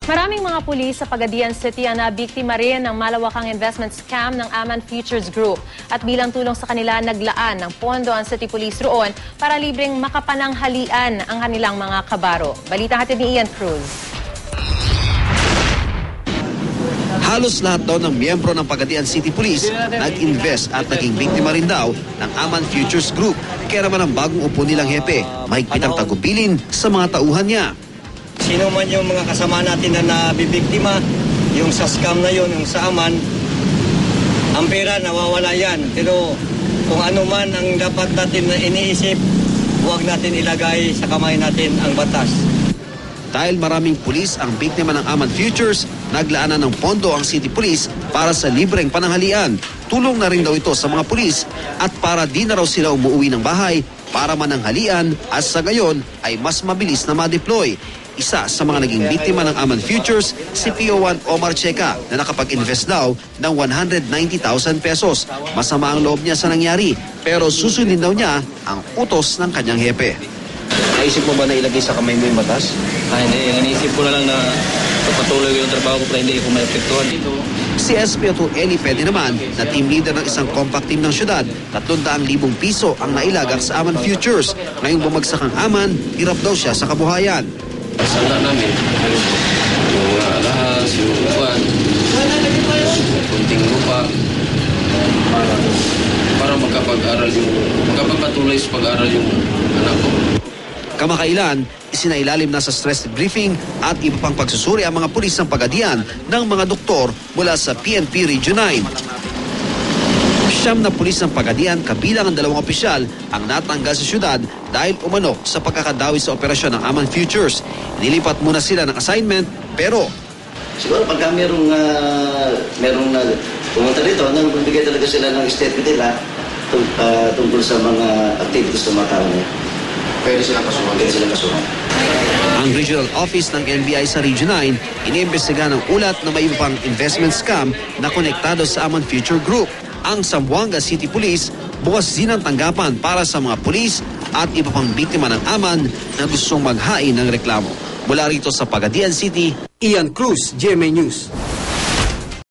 Maraming mga pulis sa Pagadian City ang nabiktima rin ng malawakang investment scam ng Aman Futures Group. At bilang tulong sa kanila, naglaan ng pondo ang City Police roon para libreng makapananghalian ang kanilang mga kabaro. Balita hatid ni Ian Cruz. Halos lahat daw ng miyembro ng Pagadian City Police nag-invest at naging biktima rin daw ng Aman Futures Group. Kaya naman ang bagong upo nilang hepe, mahigpit ang tagubilin sa mga tauhan niya. Sino man yung mga kasama natin na nabibiktima, yung sa scam na yun, yung sa Aman, ang pera nawawala yan. Pero kung ano man ang dapat natin na iniisip, huwag natin ilagay sa kamay natin ang batas. Dahil maraming pulis ang biktima ng Aman Futures, naglaanan ng pondo ang City Police para sa libreng pananghalian. Tulong na rin daw ito sa mga pulis at para di na raw sila umuwi ng bahay para mananghalian at sa gayon ay mas mabilis na ma-deploy. Isa sa mga naging biktima ng Aman Futures, si PO1 Omar Checa na nakapag-invest daw ng 190,000 pesos. Masama ang loob niya sa nangyari pero susundin daw niya ang utos ng kanyang hepe. Naisip mo ba na ilagay sa kamay mo yung batas? Hindi. Naisip ko na lang na pagpatuloy ko yung trabaho ko para hindi ko maepektuhan dito. Si SPO2 Eli Pede naman na team leader ng isang compact team ng syudad, 300,000 piso ang nailagak sa Aman Futures. Ngayong bumagsak ang Aman, hirap daw siya sa kabuhayan. Pasala namin yung alahas, yung upan, kunting lupa para makapagpatuloy sa pag-aaral yung anak ko. Kamakailan, isinailalim na sa stress briefing at iba pang pagsusuri ang mga pulis ng Pagadian ng mga doktor mula sa PNP Region 9. Siyam na pulis ng Pagadian kabilang ang 2 opisyal ang natanggal sa syudad dahil umano sa pagkakadawi sa operasyon ng Aman Futures. Nilipat muna sila ng assignment pero siguro pagka merong pumunta dito, nang bibigay talaga sila ng statement nila tungkol sa mga activities ng mga tao niya. Pwede silang kasuhan. Ang regional office ng NBI sa Region 9 iniimbestiga ng ulat na may iba pang investment scam na konektado sa Aman Future Group. Ang Zamboanga City Police bukas din ang tanggapan para sa mga pulis at iba pang biktima ng Aman na gustong maghain ng reklamo. Mula rito sa Pagadian City, Ian Cruz, GMA News.